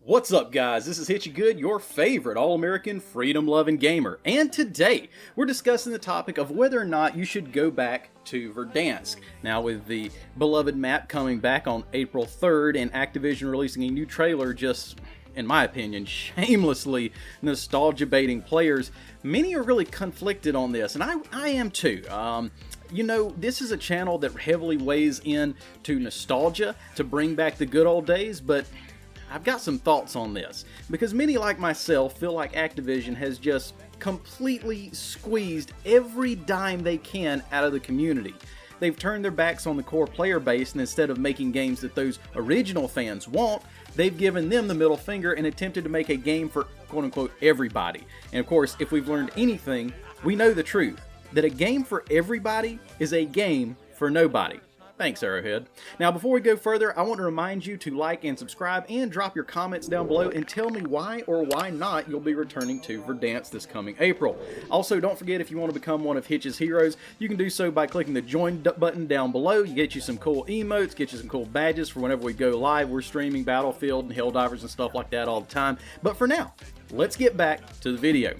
What's up, guys? This is Hitchy Good, your favorite all-American freedom-loving gamer, and today we're discussing the topic of whether or not you should go back to Verdansk. Now, with the beloved map coming back on April 3rd and Activision releasing a new trailer just, in my opinion, shamelessly nostalgia-baiting players, many are really conflicted on this, and I am too. You know, this is a channel that heavily weighs in to nostalgia to bring back the good old days, but I've got some thoughts on this, because many like myself feel like Activision has just completely squeezed every dime they can out of the community. They've turned their backs on the core player base, and instead of making games that those original fans want, they've given them the middle finger and attempted to make a game for quote-unquote everybody. And of course, if we've learned anything, we know the truth, that a game for everybody is a game for nobody. Thanks, Arrowhead. Now, before we go further, I want to remind you to like and subscribe and drop your comments down below and tell me why or why not you'll be returning to Verdansk this coming April. Also, don't forget, if you want to become one of Hitch's heroes, you can do so by clicking the join button down below. You get you some cool emotes, get you some cool badges for whenever we go live. We're streaming Battlefield and Helldivers and stuff like that all the time. But for now, let's get back to the video.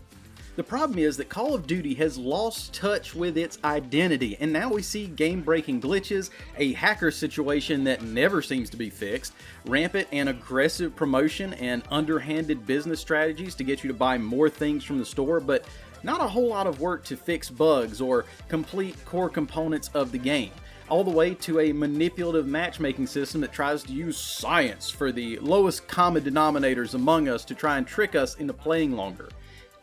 The problem is that Call of Duty has lost touch with its identity, and now we see game-breaking glitches, a hacker situation that never seems to be fixed, rampant and aggressive promotion, and underhanded business strategies to get you to buy more things from the store, but not a whole lot of work to fix bugs or complete core components of the game. All the way to a manipulative matchmaking system that tries to use science for the lowest common denominators among us to try and trick us into playing longer.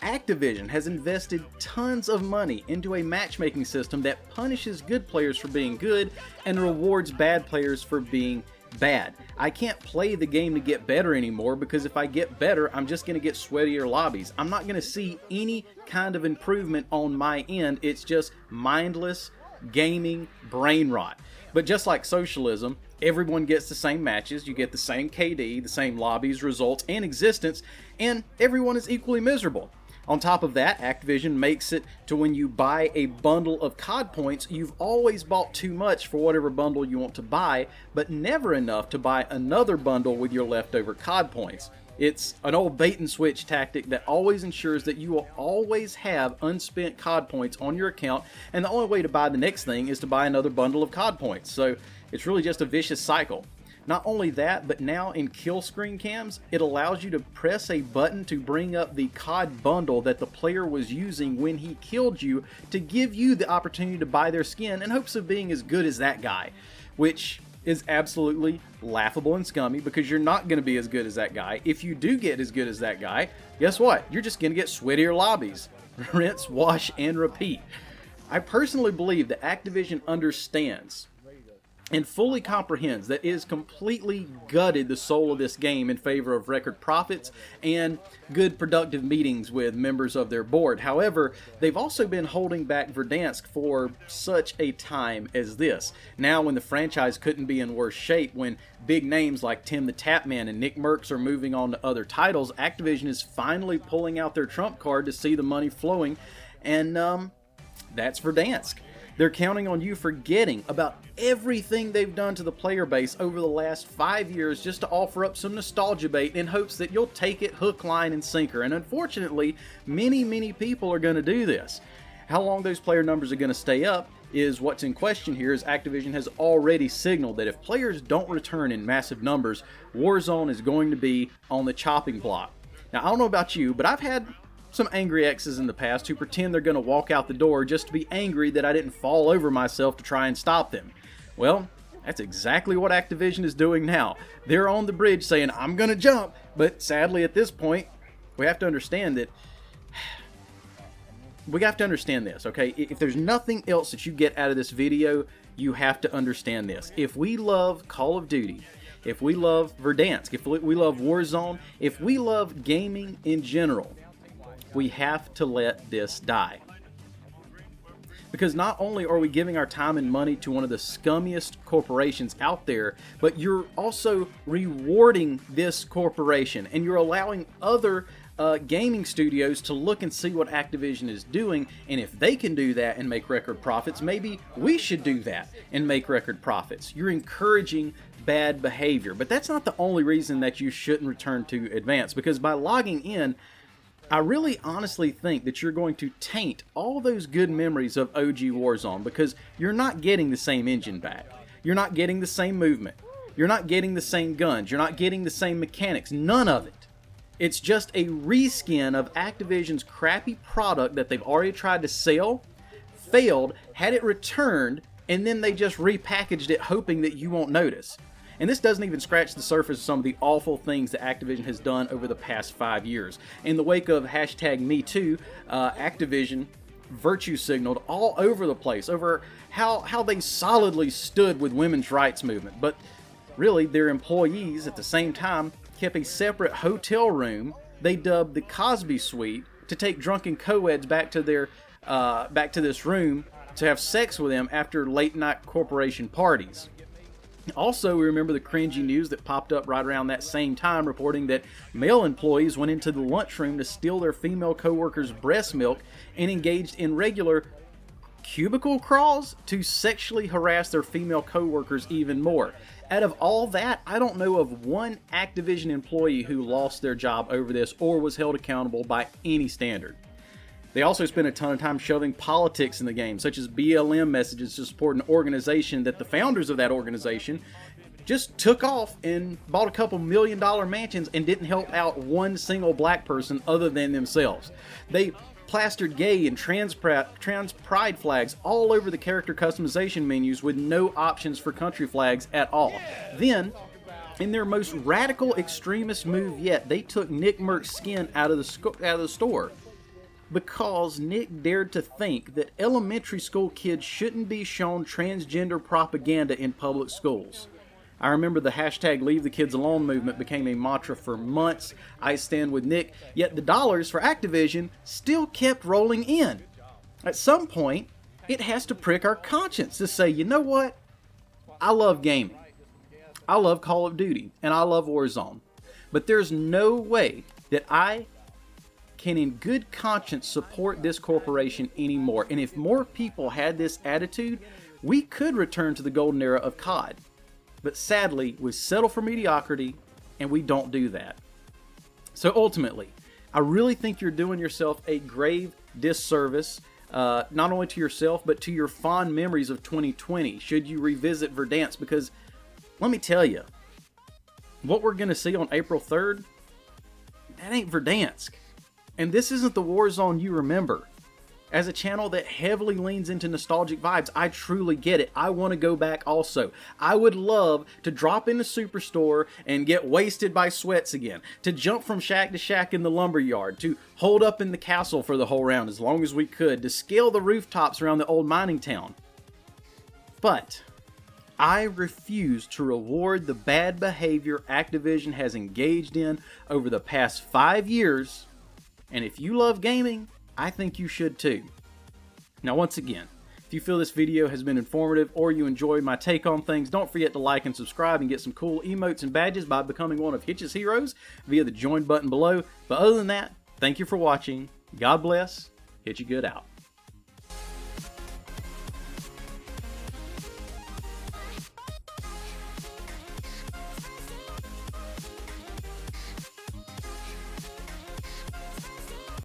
Activision has invested tons of money into a matchmaking system that punishes good players for being good and rewards bad players for being bad. I can't play the game to get better anymore, because if I get better, I'm just going to get sweatier lobbies. I'm not going to see any kind of improvement on my end. It's just mindless gaming brain rot. But just like socialism, everyone gets the same matches, you get the same KD, the same lobbies, results, and existence, and everyone is equally miserable. On top of that, Activision makes it to when you buy a bundle of COD points, you've always bought too much for whatever bundle you want to buy, but never enough to buy another bundle with your leftover COD points. It's an old bait and switch tactic that always ensures that you will always have unspent COD points on your account, and the only way to buy the next thing is to buy another bundle of COD points. So it's really just a vicious cycle. Not only that, but now in kill screen cams, it allows you to press a button to bring up the COD bundle that the player was using when he killed you to give you the opportunity to buy their skin in hopes of being as good as that guy, which is absolutely laughable and scummy, because you're not going to be as good as that guy. If you do get as good as that guy, guess what? You're just going to get sweatier lobbies. Rinse, wash, and repeat. I personally believe that Activision understands and fully comprehends that it has completely gutted the soul of this game in favor of record profits and good productive meetings with members of their board. However, they've also been holding back Verdansk for such a time as this. Now, when the franchise couldn't be in worse shape, when big names like Tim the Tapman and Nick Merckx are moving on to other titles, Activision is finally pulling out their trump card to see the money flowing, and that's Verdansk. They're counting on you forgetting about everything they've done to the player base over the last 5 years just to offer up some nostalgia bait in hopes that you'll take it hook, line, and sinker. And unfortunately, many people are going to do this. How long those player numbers are going to stay up is what's in question here, as Activision has already signaled that if players don't return in massive numbers, Warzone is going to be on the chopping block. Now, I don't know about you, but I've had some angry exes in the past who pretend they're going to walk out the door just to be angry that I didn't fall over myself to try and stop them. Well, that's exactly what Activision is doing now. They're on the bridge saying, I'm going to jump, but sadly at this point, we have to understand that this, okay? If there's nothing else that you get out of this video, you have to understand this. If we love Call of Duty, if we love Verdansk, if we love Warzone, if we love gaming in general, we have to let this die. Because not only are we giving our time and money to one of the scummiest corporations out there, but you're also rewarding this corporation, and you're allowing other gaming studios to look and see what Activision is doing, and if they can do that and make record profits, maybe we should do that and make record profits. You're encouraging bad behavior, but that's not the only reason that you shouldn't return to Advance, because by logging in, I really honestly think that you're going to taint all those good memories of OG Warzone, because you're not getting the same engine back. You're not getting the same movement. You're not getting the same guns. You're not getting the same mechanics. None of it. It's just a reskin of Activision's crappy product that they've already tried to sell, failed, had it returned, and then they just repackaged it hoping that you won't notice. And this doesn't even scratch the surface of some of the awful things that Activision has done over the past 5 years. In the wake of #MeToo, Activision virtue signaled all over the place over how they solidly stood with women's rights movement. But really, their employees at the same time kept a separate hotel room they dubbed the Cosby Suite to take drunken co-eds back to this room to have sex with them after late night corporation parties. Also, we remember the cringy news that popped up right around that same time reporting that male employees went into the lunchroom to steal their female co-workers' breast milk and engaged in regular cubicle crawls to sexually harass their female co-workers even more. Out of all that, I don't know of one Activision employee who lost their job over this or was held accountable by any standard. They also spent a ton of time shoving politics in the game, such as BLM messages to support an organization that the founders of that organization just took off and bought a couple $1 million mansions and didn't help out one single black person other than themselves. They plastered gay and trans pride flags all over the character customization menus with no options for country flags at all. Then, in their most radical extremist move yet, they took Nick Merck's skin out of the store, because Nick dared to think that elementary school kids shouldn't be shown transgender propaganda in public schools. I remember the #Leave the Kids Alone movement became a mantra for months. I stand with Nick, yet the dollars for Activision still kept rolling in. At some point, it has to prick our conscience to say, you know what? I love gaming. I love Call of Duty, and I love Warzone. But there's no way that I can in good conscience support this corporation anymore. And if more people had this attitude, we could return to the golden era of COD. But sadly, we settle for mediocrity, and we don't do that. So ultimately, I really think you're doing yourself a grave disservice, not only to yourself, but to your fond memories of 2020, should you revisit Verdansk. Because, let me tell you, what we're going to see on April 3rd, that ain't Verdansk. And this isn't the Warzone you remember. As a channel that heavily leans into nostalgic vibes, I truly get it. I want to go back also. I would love to drop in the Superstore and get wasted by sweats again. To jump from shack to shack in the lumberyard. To hold up in the castle for the whole round as long as we could. To scale the rooftops around the old mining town. But I refuse to reward the bad behavior Activision has engaged in over the past 5 years. And if you love gaming, I think you should too. Now once again, if you feel this video has been informative or you enjoy my take on things, don't forget to like and subscribe and get some cool emotes and badges by becoming one of Hitch's heroes via the join button below. But other than that, thank you for watching. God bless. Hitch you good out.